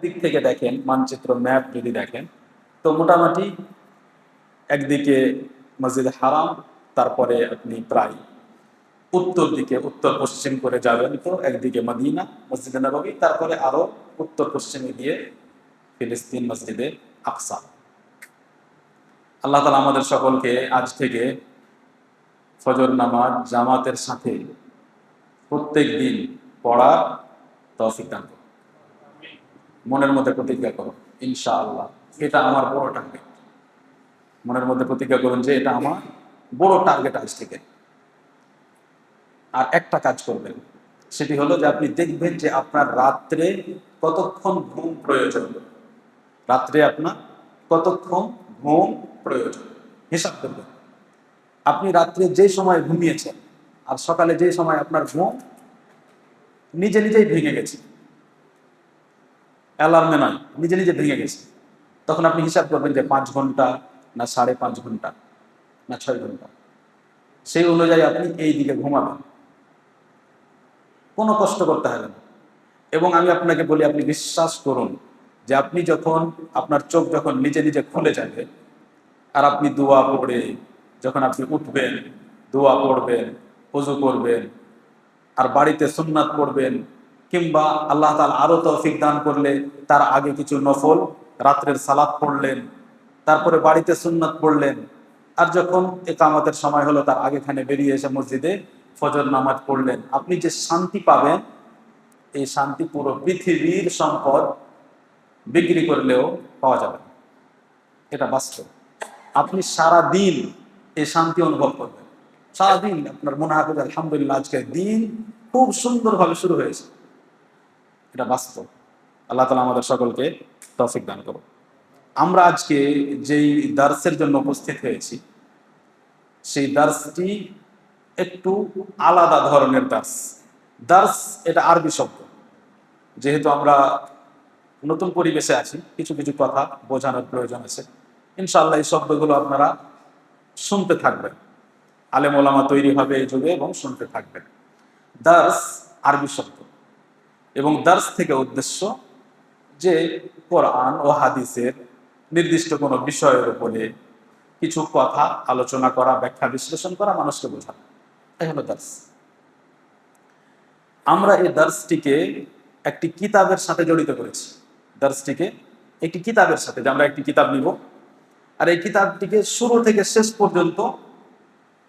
দিক থেকে দেখেন, মানচিত্র ম্যাপ যদি দেখেন, তো মোটামুটি একদিকে মসজিদ হারাম, তারপরে আপনি প্রায় উত্তর দিকে উত্তর পশ্চিম করে যাবেন তো একদিকে মদিনা মসজিদে নববী, তারপরে আরো উত্তর পশ্চিমে গিয়ে ফিলিস্তিন মসজিদে আকসা। আল্লাহ তাআলা আমাদের সকলকে আজ থেকে ফজর নামাজ জামাতের সাথে প্রত্যেক দিন পড়ার তৌফিক দান করুন। মনের মধ্যে প্রতিজ্ঞা করুন, ইনশাআল্লাহ এটা আমার বড় টার্গেট। মনের মধ্যে প্রতিজ্ঞা করুন যে এটা আমার বড় টার্গেট আজ থেকে। আর একটা কাজ করবেন, সেটি হলো যে আপনি দেখবেন যে আপনার রাত্রে কতক্ষণ ঘুম প্রয়োজন। রাত্রে আপনার কতক্ষণ ঘুম প্রয়োজন হিসাব করবেন। আপনি রাত্রে যে সময় ঘুমিয়েছেন আর সকালে যে সময় আপনার ঘুম নিজে নিজেই ভেঙে গেছে, অ্যালার্মে নয়, নিজে নিজে ভেঙে গেছে, তখন আপনি হিসাব করবেন যে 5 ঘন্টা না 5.5 ঘন্টা না 6 ঘন্টা। সেই অনুযায়ী আপনি এই দিকে ঘুমাবেন, কোনো কষ্ট করতে হবে না। এবং আমি আপনাকে বলি, আপনি বিশ্বাস করুন যে আপনি যখন আপনার চোখ যখন নিজে নিজে খুলে যাবে আর আপনি দোয়া পড়ে যখন আপনি উঠবেন, দোয়া পড়বেন, ওযু করবেন, আর বাড়িতে সুন্নাত পড়বেন, কিংবা আল্লাহ তাআলা আরো তৌফিক দান করলে তার আগে কিছু নফল রাত্রের সালাত পড়লেন, তারপরে বাড়িতে সুন্নাত পড়লেন, আর যখন ইকামতের সময় হলো তার আগেখানে বেরিয়ে এসে মসজিদে ফজর নামাজ পড়লেন, আপনি যে শান্তি পাবেন, এই শান্তি পুরো পৃথিবীর সম্পদ বিক্রি করলেও পাওয়া যাবে না। এটা বাস্তব। আপনি সারা দিন এই শান্তি অনুভব করবেন, সারাদিন আপনার মনে হবে যে আলহামদুলিল্লাহ আজকের দিন খুব সুন্দরভাবে শুরু হয়েছে। এটা বাস্তব। আল্লাহ তাআলা আমাদের সকলকে তৌফিক দান করুন। আমরা আজকে যেই দার্সের জন্য উপস্থিত হয়েছি, সেই দার্সটি একটু আলাদা ধরনের দার্স। দার্স এটা আরবি শব্দ, যেহেতু আমরা নতুন পরিবেশে আছি, কিছু কিছু কথা বোঝানোর প্রয়োজন আছে। ইনশাআল্লাহ এই শব্দগুলো আপনারা শুনতে থাকবেন, আলেম ওলামা তৈরি হবে এই যুগে এবং শুনতে থাকবেন। দার্স আরবি শব্দ, এবং দার্স থেকে উদ্দেশ্য যে কোরআন ও হাদিসের নির্দিষ্ট কোনো বিষয়ের উপরে কিছু কথা আলোচনা করা, ব্যাখ্যা বিশ্লেষণ করা, মানুষকে বোঝানো, এই হলো দার্স। আমরা এই দার্সটিকে একটি কিতাবের সাথে জড়িত করেছি। দার্সটিকে একটি কিতাবের সাথে, যে আমরা একটি কিতাব নিব আর এই কিতাবটিকে শুরু থেকে শেষ পর্যন্ত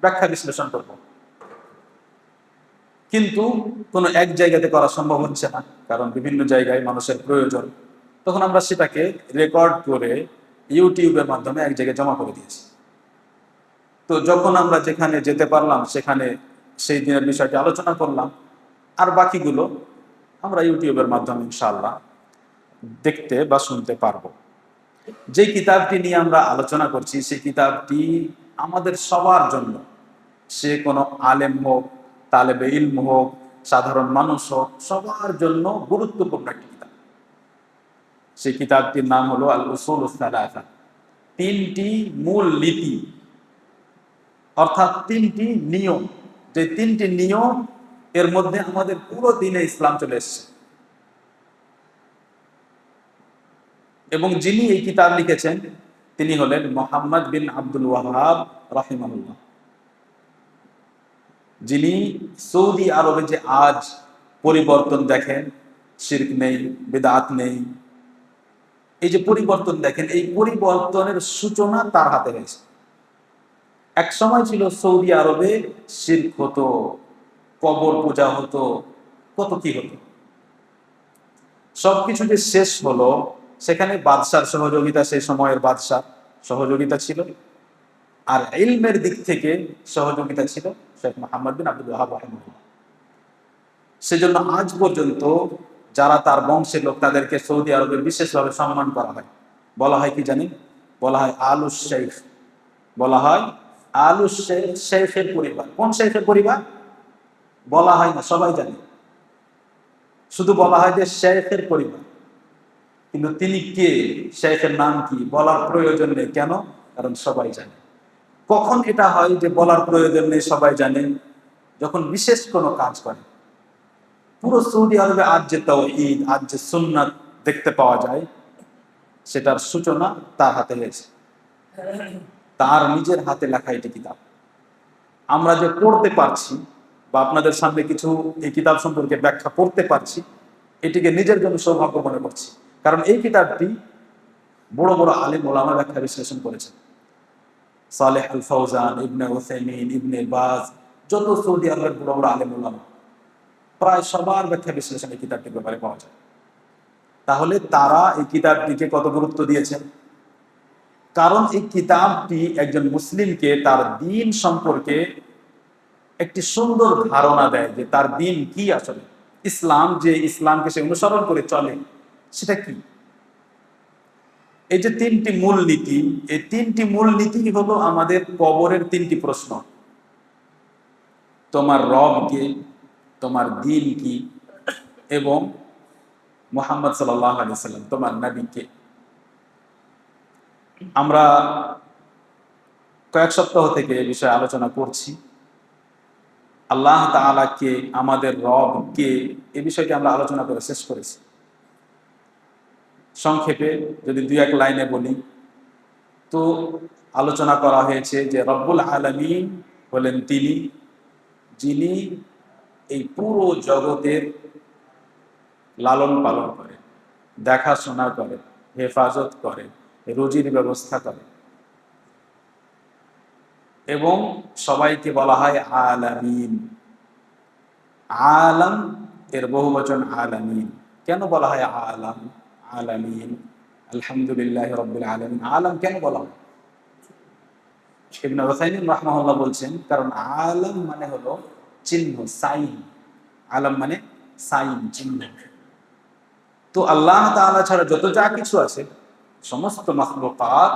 ব্যাখ্যা বিশ্লেষণ করব। কিন্তু কোনো এক জায়গাতে করা সম্ভব হচ্ছে না, কারণ বিভিন্ন জায়গায় মানুষের প্রয়োজন। তখন আমরা সেটাকে রেকর্ড করে ইউটিউবের মাধ্যমে এক জায়গায় জমা করে দিয়েছি। তো যখন আমরা যেখানে যেতে পারলাম সেখানে সেই দিনের বিষয়টি আলোচনা করলাম, আর বাকিগুলো আমরা ইউটিউবের মাধ্যমে ইনশাআল্লাহ দেখতে বা শুনতে পারবো। যে কিতাবটি নিয়ে আমরা আলোচনা করছি সেই কিতাবটি আমাদের সবার জন্য, সে কোনো আলেম হোক, তালেবে ইলম হোক, সাধারণ মানুষ হোক, সবার জন্য গুরুত্বপূর্ণ একটি কিতাব। সেই কিতাবটির নাম হলো আল উসুলুস সালাসা, 3টি মূল নীতি, অর্থাৎ 3টি নিয়ম। যে 3টি নিয়ম এর মধ্যে আমাদের পুরো দিনে ইসলাম চলে এসেছে। এবং যিনি এই কিতাব লিখেছেন তিনি হলেন মুহাম্মদ বিন আব্দুল ওয়াহাব রাহিমাহুল্লাহ, যিনি সৌদি আরবে যে আজ পরিবর্তন দেখেন, শিরক নেই, বিদআত নেই, এই যে পরিবর্তন দেখেন, এই পরিবর্তনের সূচনা তার হাতে হয়েছে। এক সময় ছিল সৌদি আরবে শিরক হতো, কবর পূজা হতো, কত কি হতো। সবকিছু যে শেষ হলো, সেখানে বাদশার সহযোগিতা, সেই সময়ের বাদশার সহযোগিতা ছিল, আর ইলমের দিক থেকে সহযোগিতা ছিল শেখ মুহাম্মদ বিন আব্দুল ওয়াহাব রাহিমাহুল্লাহ। সেজন্য আজ পর্যন্ত যারা তার বংশের লোক তাদেরকে সৌদি আরবে বিশেষভাবে সম্মান করা হয়। বলা হয় কি জানি, বলা হয় আলুস শেখ, বলা হয় আলুস শেখ, শেখের পরিবার। কোন শেখের পরিবার বলা হয় না, সবাই জানে, শুধু বলা হয় যে শেখের পরিবার। কিন্তু তিনি কে, শেখের নাম কি বলার প্রয়োজন নেই। কেন? কারণ সবাই জানে। কখন এটা হয় যে বলার প্রয়োজন নেই, সবাই জানে? যখন বিশেষ কোনো কাজ করে। পুরো সৌদি আরবে আজ যে তাওহীদ, আজ যে সুন্নাত দেখতে পাওয়া যায়, সেটার সূচনা তার হাতে হয়েছে। তার নিজের হাতে লেখা এটি কিতাব। আমরা যে পড়তে পারছি বা আপনাদের সামনে কিছু এই কিতাব সম্পর্কে ব্যাখ্যা করতে পারছি, এটিকে নিজের জন্য সৌভাগ্য মনে করছি। কারণ এই কিতাবটি বড় বড় আলিম ওলামা ব্যাখ্যা বিশ্লেষণ করেছেন। সালেহ আল ফাউজান, ইবনে উসাইমিন, ইবনে বাজ, যত সৌদি আরবের বড় বড় আলিম ওলামা, প্রায় সবার ব্যাখ্যা বিশ্লেষণ এই কিতাবটির ব্যাপারে পাওয়া যায়। তাহলে তারা এই কিতাবটিকে কত গুরুত্ব দিয়েছেন? কারণ এই কিতাবটি একজন মুসলিমকে তার দ্বীন সম্পর্কে একটি সুন্দর ধারণা দেয় যে তার দ্বীন কি, আসলে ইসলাম, যে ইসলামকে সে অনুসরণ করে চলে সেটা কি। এই যে তিনটি মূলনীতি, এই তিনটি মূলনীতি হলো আমাদের কবরের তিনটি প্রশ্ন: তোমার রব কে, তোমার দ্বীন কি, এবং মুহাম্মদ সাল্লাল্লাহু আলাইহি ওয়াসাল্লাম তোমার নবী কে। আমরা কয়েক সপ্তাহ থেকে এই বিষয়ে আলোচনা করছি। আল্লাহ তাআলা কে, আমাদের রব কে, এই বিষয়টি আমরা আলোচনা করে শেষ করেছি। সংক্ষেপে যদি দুই এক লাইনে বলি, তো আলোচনা করা হয়েছে যে রব্বুল আলামিন হলেন তিনি যিনি এই পুরো জগতের লালন পালন করে, দেখাশোনা করে, হেফাজত করে, রুজির ব্যবস্থা করে, এবং সবাইকে বলা হয় আলামিন। আলাম এর বহুবচন আলামিন। কেন বলা হয় আলাম, আলামিন? আলহামদুলিল্লাহ রাব্বিল আলামিন, আলাম কেন বলা হয়? ইবনে উসাইমিন রাহমাহুল্লাহ বলছেন, কারণ আলাম মানে হলো চিহ্ন, সাইন। আলাম মানে সাইন, চিহ্ন। তো আল্লাহ তাআলা ছাড়া যত যা কিছু আছে, সমস্ত মাখলুকাত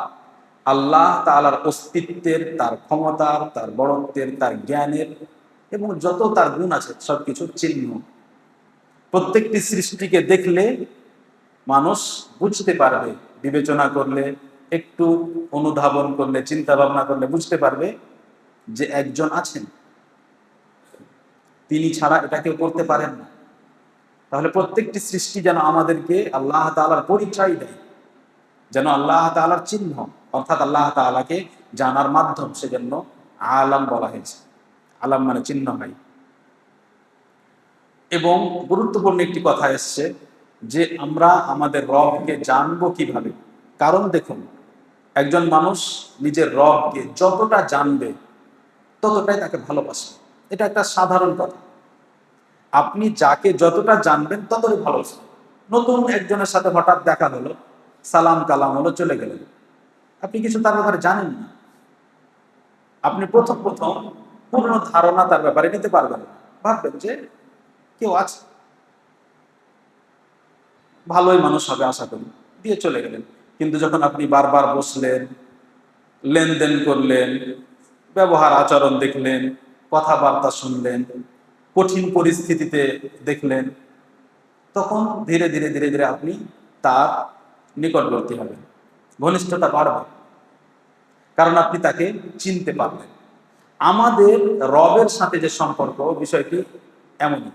আল্লাহ তাআলার অস্তিত্বের, তার ক্ষমতার, তার বড়ত্বের, তার জ্ঞানের এবং যত তার গুণ আছে সবকিছুর চিহ্ন। প্রত্যেকটি সৃষ্টিকে দেখলে মানুষ বুঝতে পারবে, বিবেচনা করলে, একটু অনুধাবন করলে, চিন্তা ভাবনা করলে বুঝতে পারবে যে একজন আছেন, তিনি ছাড়া এটা কেউ করতে পারেন না। তাহলে প্রত্যেকটি সৃষ্টি যেন আমাদেরকে আল্লাহ তাআলার পরিচয় দেয়, যেন আল্লাহ তাআলার চিহ্ন, অর্থাৎ আল্লাহ তাআলাকে জানার মাধ্যম, সেজন্য আলাম বলা হয়েছে। আলাম মানে চিহ্ন হয়। এবং গুরুত্বপূর্ণ একটি কথা এসছে যে আমরা আমাদের রবকে জানবো কিভাবে। কারণ দেখুন, একজন মানুষ নিজের রবকে যতটা জানবে ততটাই তাকে ভালোবাসে। এটা একটা সাধারণ কথা। আপনি যাকে যতটা জানবেন ততটাই ভালোবাসেন। নতুন একজনের সাথে হঠাৎ দেখা হলো, সালাম কালাম হলো, চলে গেলেন, আপনি কিছু তার ব্যাপারে জানেন না। আপনি প্রথম প্রথম পূর্ণ ধারণা তার ব্যাপারে নিতে পারবেন না। ভাববেন যে কেউ আছে, ভালোই মানুষ হবে আশা করি, দিয়ে চলে গেলেন। কিন্তু যখন আপনি বারবার বসলেন, লেনদেন করলেন, ব্যবহার আচরণ দেখলেন, কথাবার্তা শুনলেন, কঠিন পরিস্থিতিতে দেখলেন, তখন ধীরে ধীরে ধীরে ধীরে আপনি তার নিকটবর্তী হবেন, ঘনিষ্ঠতা বাড়বে, কারণ আপনি তাকে চিনতে পারবেন। আমাদের রবের সাথে যে সম্পর্ক, বিষয়টি এমনই।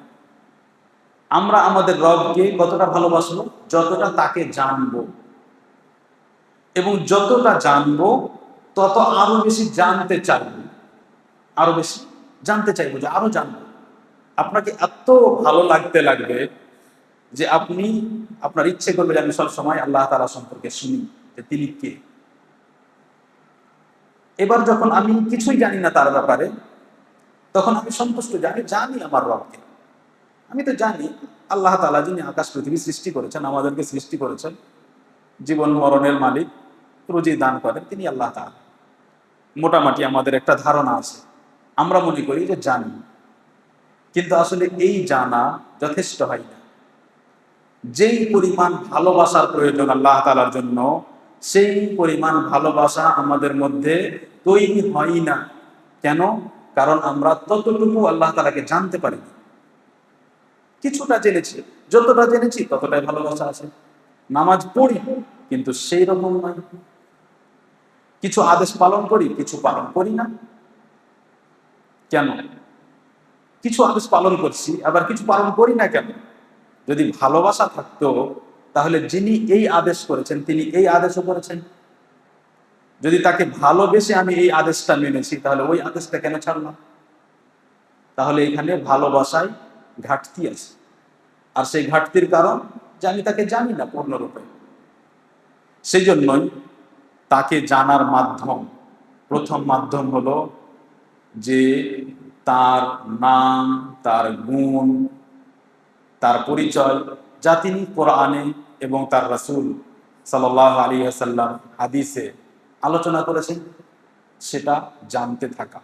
আমরা আমাদের রবকে কতটা ভালোবাসবো? যতটা তাকে জানবো, এবং যতটা জানবো তত আরো বেশি জানতে চাইবো, আরো বেশি জানতে চাইবো, যে আরো জানবো। আপনাকে এত ভালো লাগতে লাগবে যে আপনি, আপনার ইচ্ছে করবে যে আমি সবসময় আল্লাহ তাআলা সম্পর্কে শুনি, যে তিনি কে। এবার যখন আমি কিছুই জানি না তার ব্যাপারে, তখন আমি সন্তুষ্ট যে আমি জানি আমার রবকে। আমি তো জানি আল্লাহ তাআলা যিনি আকাশ পৃথিবী সৃষ্টি করেছেন, আমাদেরকে সৃষ্টি করেছেন, জীবন মরণের মালিক, রুজি দান করেন, তিনি আল্লাহ তাআলা। মোটামুটি আমাদের একটা ধারণা আছে, আমরা মনে করি যে জানি। কিন্তু আসলে এই জানা যথেষ্ট হয় না। যেই পরিমাণ ভালোবাসার প্রয়োজন আল্লাহ তাআলার জন্য, সেই পরিমাণ ভালোবাসা আমাদের মধ্যে তৈরি হয় না। কেন? কারণ আমরা ততটুকু আল্লাহ তাআলাকে জানতে পারি না। কিছুটা জেনেছি, যতটা জেনেছি ততটাই ভালোবাসা আছে। নামাজ পড়ি, কিন্তু সেই রকম নয়। কিছু আদেশ পালন করি, কিছু পালন করি না। কেন? কিছু আদেশ পালন করছি, আবার কিছু পালন করি না কেন? যদি ভালোবাসা থাকতো তাহলে যিনি এই আদেশ করেছেন তিনি এই আদেশও করেছেন। যদি তাকে ভালোবেসে আমি এই আদেশটা মেনেছি, তাহলে ওই আদেশটা কেন ছাড়লাম? তাহলে এখানে ভালোবাসায় ঘাটতি আছে। আর সেই ঘাটতির কারণ যে আমি তাকে জানি না পূর্ণরূপে। সেই জন্যই তাকে জানার মাধ্যম, প্রথম মাধ্যম হলো যে তার নাম, তার গুণ, তার পরিচয়, যা তিনি কোরআনে এবং তার রাসূল সাল্লাল্লাহু আলাইহি ওয়াসাল্লাম হাদিসে আলোচনা করেছেন, সেটা জানতে থাকা।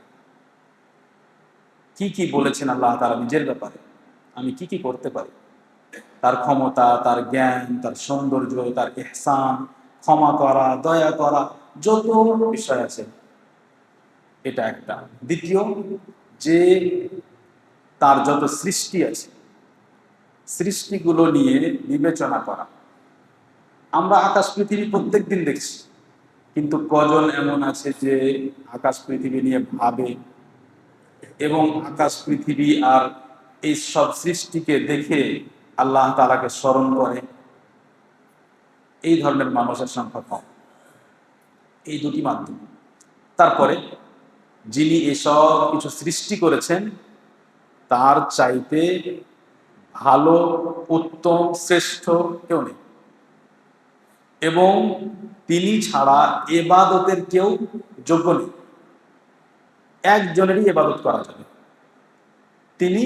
কি কি বলেছেন আল্লাহ তাআলা নিজের ব্যাপারে, আমি কি কি করতে পারি, তার ক্ষমতা, তার জ্ঞান, তার সৌন্দর্য, তার ইহসান, ক্ষমা করা, দয়া করা, যত বিষয় আছে, এটা একটা। দ্বিতীয়, যে তার যত সৃষ্টি আছে, সৃষ্টিগুলো নিয়ে বিবেচনা করা। আমরা আকাশ পৃথিবী প্রত্যেক দিন দেখছি, কিন্তু কজন এমন আছে যে আকাশ পৃথিবী নিয়ে ভাবে এবং আকাশ পৃথিবী আর এই সব সৃষ্টিকে দেখে আল্লাহ তাআলাকে স্মরণ করে? এই ধরনের মানুষের সংখ্যা কম। এই দুটি মাধ্যম। তারপরে যিনি এসব কিছু সৃষ্টি করেছেন তার চাইতে ভালো, উত্তম, শ্রেষ্ঠ কেউ নেই, এবং তিনি ছাড়া ইবাদতের কেউ যোগ্য নেই। একজনেরই ইবাদত করা যাবে, তিনি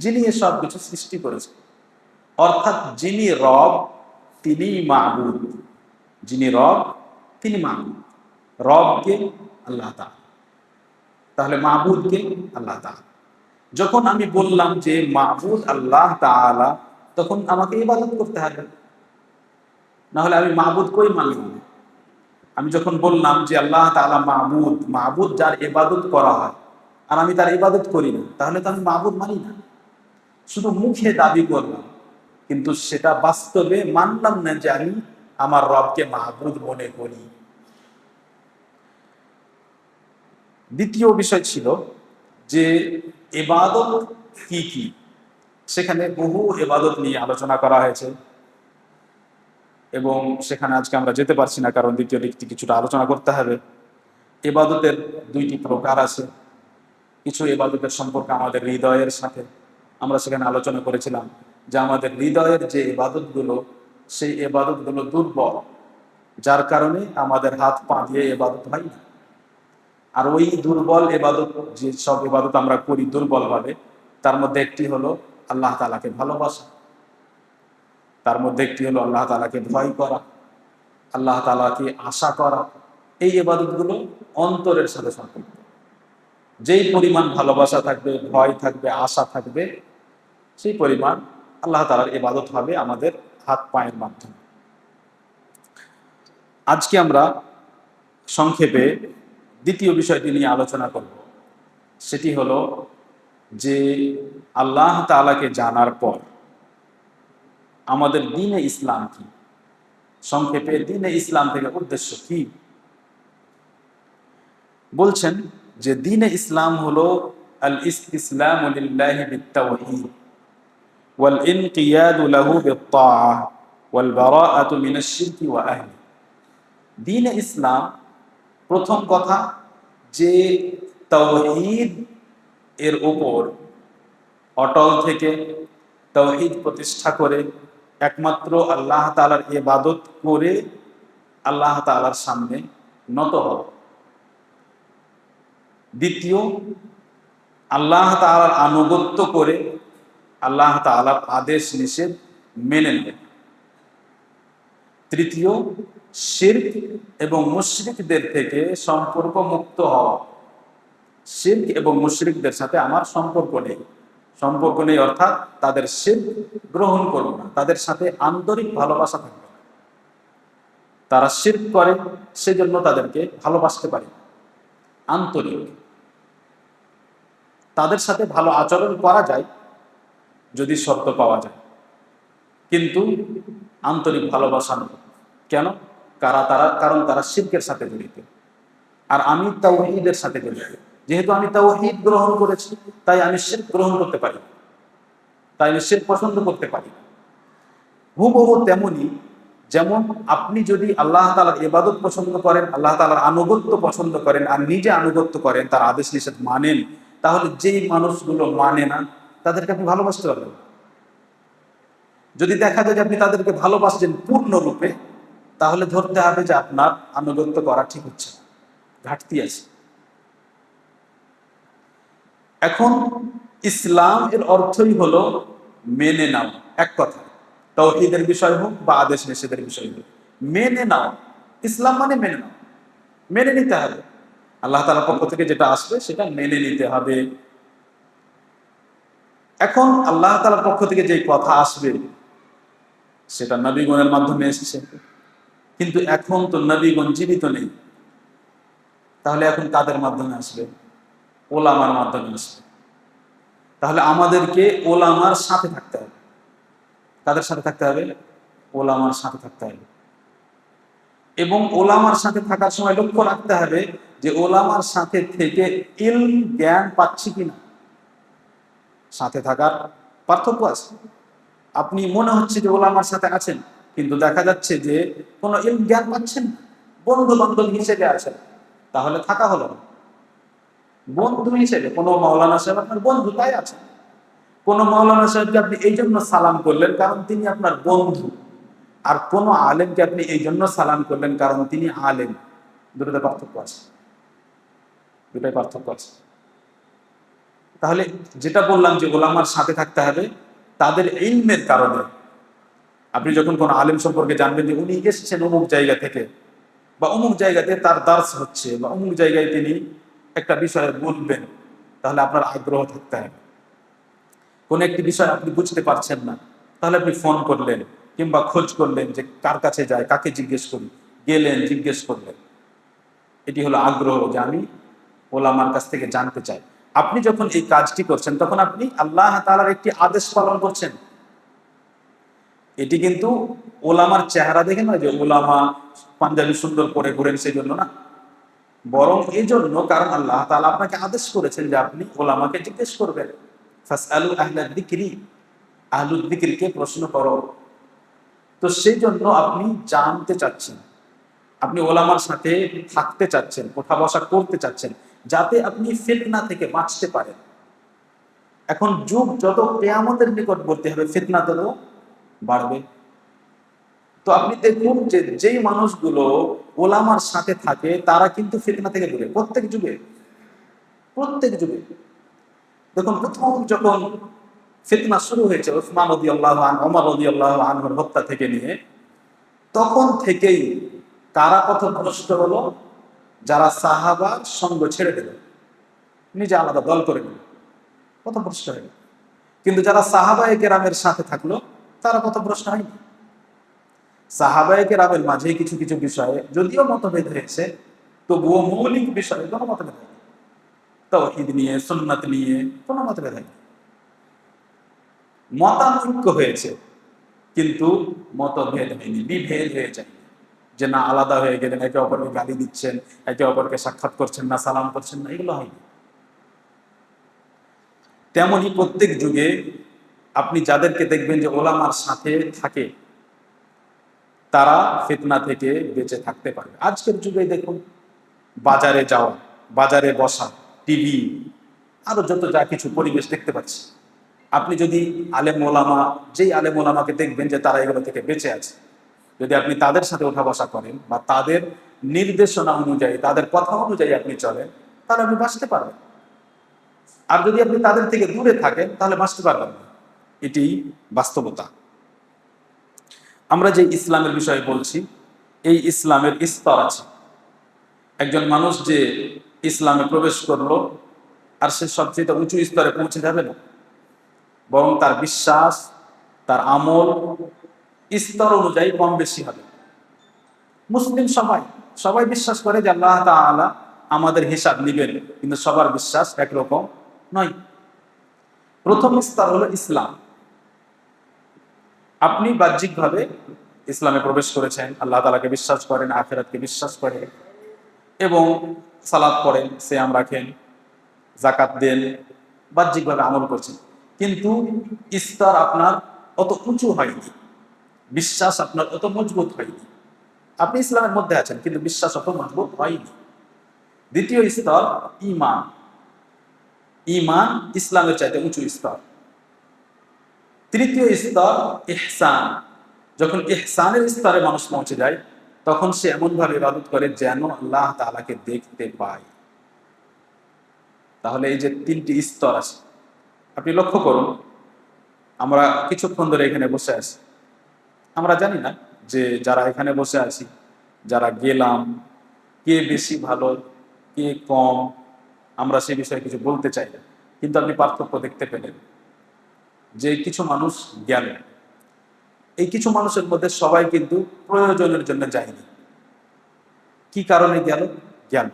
যিনি এসব কিছু সৃষ্টি করেছেন। অর্থাৎ যিনি রব তিনি মাবুদ, যিনি রব তিনি মাবুদ। রবকে আল্লাহ তাআলা, তাহলে মাবুদকে আল্লাহ তাআলা। যখন আমি বললাম যে মাবুদ আল্লাহ তাআলা, তখন আমাকে ইবাদত করতে হবে, না হলে আমি মাবুদ কই মানলাম না। আমি যখন বললাম যে আল্লাহ তাআলা মাবুদ, মাবুদ যার ইবাদত করা হয়, আর আমি তার ইবাদত করি না, তাহলে তো আমি মাবুদ মানি না। শুধু মুখে দাবি করলাম, কিন্তু সেটা বাস্তবে মানলাম না যে আমি আমার রবকে মাবুদ মনে করি। দ্বিতীয় বিষয় ছিল যে ইবাদত কি কি। সেখানে বহু ইবাদত নিয়ে আলোচনা করা হয়েছে, এবং সেখানে আজকে আমরা যেতে পারছি না, কারণ দ্বিতীয় দিকটি কিছুটা আলোচনা করতে হবে। ইবাদতের দুইটি প্রকার আছে। কিছু ইবাদতের সম্পর্ক আমাদের হৃদয়ের সাথে, আমরা সেখানে আলোচনা করেছিলাম যে আমাদের হৃদয়ের যে ইবাদতগুলো, সেই ইবাদতগুলো দুর্বল, যার কারণে আমাদের হাত পা দিয়ে ইবাদত হয় না। আর ওই দুর্বল ইবাদত, যে সব ইবাদত আমরা করি দুর্বলভাবে, তার মধ্যে একটি হলো আল্লাহ তাআলাকে ভালোবাসা, তার মধ্যে একটি হলো আল্লাহ তাআলাকে ভয় করা, আল্লাহ তাআলাকে আশা করা। এই ইবাদতগুলো অন্তরের সাথে সম্পর্কিত। যেই পরিমাণ ভালোবাসা থাকবে, ভয় থাকবে, আশা থাকবে, সেই পরিমাণ আল্লাহ তাআলার ইবাদত হবে আমাদের হাত পায়ের মাধ্যমে। আজকে আমরা সংক্ষেপে দ্বিতীয় বিষয়টি নিয়ে আলোচনা করব। সেটি হলো যে আল্লাহ তাআলাকে জানার পর আমাদের দ্বীনে ইসলাম কি। সংক্ষেপে দ্বীনে ইসলাম থেকে উদ্দেশ্য কি? বলছেন যে দ্বীনে ইসলাম হলো আল ইসতিসলামু লিল্লাহি বিত-তাওহীদ ওয়াল ইনকিয়াদু লাহু বিত-তাআহ ওয়াল বারাআতু মিনাশ শিরকি ওয়া আহলি। দ্বীনে ইসলাম, প্রথম কথা যে তাওহীদ এর উপর অটল থেকে তাওহীদ প্রতিষ্ঠা করে একমাত্র আল্লাহ তাআলার ইবাদত করে আল্লাহ তাআলার সামনে নত হওয়া। দ্বিতীয়, আল্লাহ তাআলার আনুগত্য করে আল্লাহ তাআলার আদেশ নিষেধ মেনে নেয়। তৃতীয়, শিরক এবং মুশরিকদের থেকে সম্পর্ক মুক্ত হওয়া। শিরক এবং মুশরিকদের সাথে আমার সম্পর্ক নেই। সম্পর্ক নেই অর্থাৎ তাদের শিরক গ্রহণ করব না, তাদের সাথে আন্তরিক ভালোবাসা থাকবে না। তারা শিরক করে, সেজন্য তাদেরকে ভালোবাসতে পারি না। আন্তরিক, তাদের সাথে ভালো আচরণ করা যায় যদি শর্ত পাওয়া যায়, কিন্তু আন্তরিক ভালোবাসা নয়। কেন? কারণ তারা শিরকের সাথে জড়িত, আর আমি তাওহীদের সাথে জড়িত। যেহেতু আমি তাওহীদ গ্রহণ করেছি, তাই আমি শিরক গ্রহণ করতে পারি, তাই আমি শিরক পছন্দ করতে পারি। হুবহু তেমনি, যেমন আপনি যদি আল্লাহ তাআলার ইবাদত পছন্দ করেন, আল্লাহ তাআলার আনুগত্য পছন্দ করেন আর নিজে আনুগত্য করেন, তার আদেশ নিষেধ মানেন, তাহলে যেই মানুষগুলো মানে না তাদেরকে আপনি ভালোবাসতে পারবেন। যদি দেখা যায় যে আপনি তাদেরকে ভালোবাসছেন পূর্ণরূপে, তাহলে ধরতে হবে যে আপনার আনুগত্য করা ঠিক হচ্ছে না, ঘাটতি আছে। এখন ইসলাম এর অর্থই হলো মেনে নাও, এক কথা, তাওহীদের বিষয় হোক বা আদেশ নিষেধের বিষয় হোক, মেনে নাও। ইসলাম মানে মেনে নাও, মেনে নিতে হবে। আল্লাহ তাআলার পক্ষ থেকে যেটা আসবে সেটা মেনে নিতে হবে। এখন আল্লাহ তাআলার পক্ষ থেকে যে কথা আসবে সেটা নবীগণের মাধ্যমে এসেছে, কিন্তু এখন তো নবীগণ জীবিত নেই, তাহলে এখন কাদের মাধ্যমে আসবে? ওলামার মাধ্যমে আসবে। তাহলে আমাদেরকে ওলামার সাথে থাকতে হবে। কাদের সাথে থাকতে হবে? ওলামার সাথে থাকতে হবে। এবং ওলামার সাথে থাকার সময় লক্ষ্য রাখতে হবে যে ওলামার সাথে থেকে ইলম জ্ঞান পাচ্ছি কিনা। সাথে থাকার পার্থক্য আছে। আপনি মনে হচ্ছে যে ওলামার সাথে আছেন, কিন্তু দেখা যাচ্ছে যে কোনো ইলম জ্ঞান পাচ্ছেন না, বন্ধু বান্ধব হিসেবে আছেন, তাহলে থাকা হলো না। বন্ধু হিসেবে কোনো মাওলানা সাহেব আপনার বন্ধু, তাই আছে। কোনো মাওলানা সাহেবকে আপনি এই জন্য সালাম করলেন কারণ তিনি আপনার বন্ধু, আর কোন আলেমকে আপনি এই জন্য সালাম করলেন কারণ তিনি আলেম। দুটোতে পার্থক্য আছে, দুটাই পার্থক্য আছে। তাহলে যেটা বললাম যে ওলামার সাথে থাকতে হবে তাদের ইলমের কারণে। আপনি যখন কোন আলেম সম্পর্কে জানবেন যে উনি এসেছেন অমুক জায়গা থেকে, বা অমুক জায়গাতে তার দার্স হচ্ছে, বা অমুক জায়গায় তিনি একটা বিষয়ে বলবেন, তাহলে আপনার আগ্রহ থাকতে হবে। কোন একটি বিষয় আপনি বুঝতে পারছেন না, তাহলে আপনি ফোন করলেন কিংবা খোঁজ করলেন যে কার কাছে যায়, কাকে জিজ্ঞেস করি, গেলেন জিজ্ঞেস করলেন। এটি হলো আগ্রহ, যে আমি ওলামার কাছ থেকে জানতে চাই। আপনি যখন এই কাজটি করছেন তখন আপনি আল্লাহ তাআলার একটি আদেশ পালন করছেন। এটি কিন্তু ওলামার চেহারা দেখে নয় যে ওলামা পাঞ্জাবি সুন্দর পরে ঘুরেন সেই জন্য না, বরং এই জন্য কারণ আল্লাহ তাআলা আপনাকে আদেশ করেছেন যে আপনি ওলামাকে জিজ্ঞেস করবেন। ফাসআলু আহলা যিকরি, আহলুল যিকরকে প্রশ্ন করো। তো সেই জন্য আপনি জানতে চাচ্ছেন, আপনি ওলামার সাথে থাকতে চাচ্ছেন, ওঠা বসা করতে চাচ্ছেন, যাতে আপনি ফিতনা থেকে বাঁচতে পারেন। এখন যুগ যত কিয়ামতের নিকটবর্তী হবে, ফিতনা তত বাড়বে। তো আপনি দেখুন যে যেই মানুষগুলো ওলামার সাথে থাকে তারা কিন্তু ফিতনা থেকে দূরে, প্রত্যেক যুগে, প্রত্যেক যুগে। দেখুন প্রথম যখন ফিতনা শুরু হয়েছে উসমান রাদিয়াল্লাহু আনহু, ওমর রাদিয়াল্লাহু আনহুর হত্যা থেকে নিয়ে, তখন থেকেই কারা পথভ্রষ্ট হলো? যারা সাহাবার সঙ্গ ছেড়ে দিল, নিজে আলাদা দল করে নিল, পথভ্রষ্ট হয়ে গেল। কিন্তু যারা সাহাবায়ে কেরামের সাথে থাকলো তারা পথভ্রষ্ট হয়নি। সাহাবায়ে কেরামের মাঝে কিছু কিছু বিষয়ে যদিও মতভেদ হয়েছে, তবুও মৌলিক বিষয়ে কোনো মতভেদ হয়নি। তাওহীদ নিয়ে, সুন্নাত নিয়ে কোনো মতভেদ হয়নি। মতানৈক্য হয়েছে কিন্তু মতভেদ হয়নি, বিভেদ হয়ে যায় যে না আলাদা হয়ে গেলেন, একে অপরকে গালি দিচ্ছেন, একে অপরকে সাক্ষাৎ করছেন না, সালাম করছেন না, এগুলো হয়নি। তেমনি প্রত্যেক যুগে আপনি যাদেরকে দেখবেন যে ওলামার সাথে থাকে তারা ফিতনা থেকে বেঁচে থাকতে পারে। আজকের যুগে দেখুন, বাজারে যাওয়া, বাজারে বসা, টিভি, আরো যত যা কিছু পরিবেশ দেখতে পাচ্ছি, আপনি যদি আলেম ওলামা, যেই আলেম ওলামাকে দেখবেন যে তারা এগুলো থেকে বেঁচে আছে, যদি আপনি তাদের সাথে ওঠা বসা করেন বা তাদের নির্দেশনা অনুযায়ী, তাদের কথা অনুযায়ী আপনি চলেন, তাহলে আপনি বাঁচতে পারবেন। আর যদি আপনি তাদের থেকে দূরে থাকেন তাহলে বাঁচতে পারবেন না। এটি বাস্তবতা। আমরা যে ইসলামের বিষয়ে বলছি, এই ইসলামের স্তর আছে। একজন মানুষ যে ইসলামে প্রবেশ করলো আর সে সবচেয়ে উঁচু স্তরে পৌঁছে যাবে না, বরং তার বিশ্বাস, তার আমল স্তর অনুযায়ী কম বেশি হবে। মুসলিম সবাই সবাই বিশ্বাস করে যে আল্লাহ তাআলা আমাদের হিসাব নিবেন, কিন্তু সবার বিশ্বাস একরকম নয়। প্রথম স্তর হলো ইসলাম। আপনি বাহ্যিকভাবে ইসলামে প্রবেশ করেছেন, আল্লাহ তাআলাকে বিশ্বাস করেন, আখিরাতকে বিশ্বাস করেন এবং সালাত পড়েন, সিয়াম রাখেন, যাকাত দেন, বাহ্যিকভাবে আমল করছেন, কিন্তু স্তর আপনার অত উঁচু হয়নি। বিশ্বাস আপনার অত মজবুত হয়নি। আপনি ইসলামের মধ্যে আছেন কিন্তু বিশ্বাস অত মজবুত হয়নি। দ্বিতীয় স্তর ঈমান। ঈমান ইসলামের চাইতে উঁচু স্তর। তৃতীয় স্তর ইহসান। যখন ইহসানের স্তরে মানুষ পৌঁছে যায় তখন সে এমন ভাবে ইবাদত করে যেন আল্লাহ তাআলাকে দেখতে পায়। তাহলে এই যে তিনটি স্তর আছে, আপনি লক্ষ্য করুন, আমরা কিছুক্ষণ ধরে এখানে বসে আছি, আমরা জানি না যে যারা এখানে বসে আছি, যারা গেলাম, কে বেশি ভালো কে কম, আমরা সে বিষয়ে কিছু বলতে চাই না। কিন্তু আপনি পার্থক্য দেখতে পেলেন যে কিছু মানুষ গেল, এই কিছু মানুষের মধ্যে সবাই কিন্তু প্রয়োজনের জন্য যায়নি। কি কারণে গেল? গেল।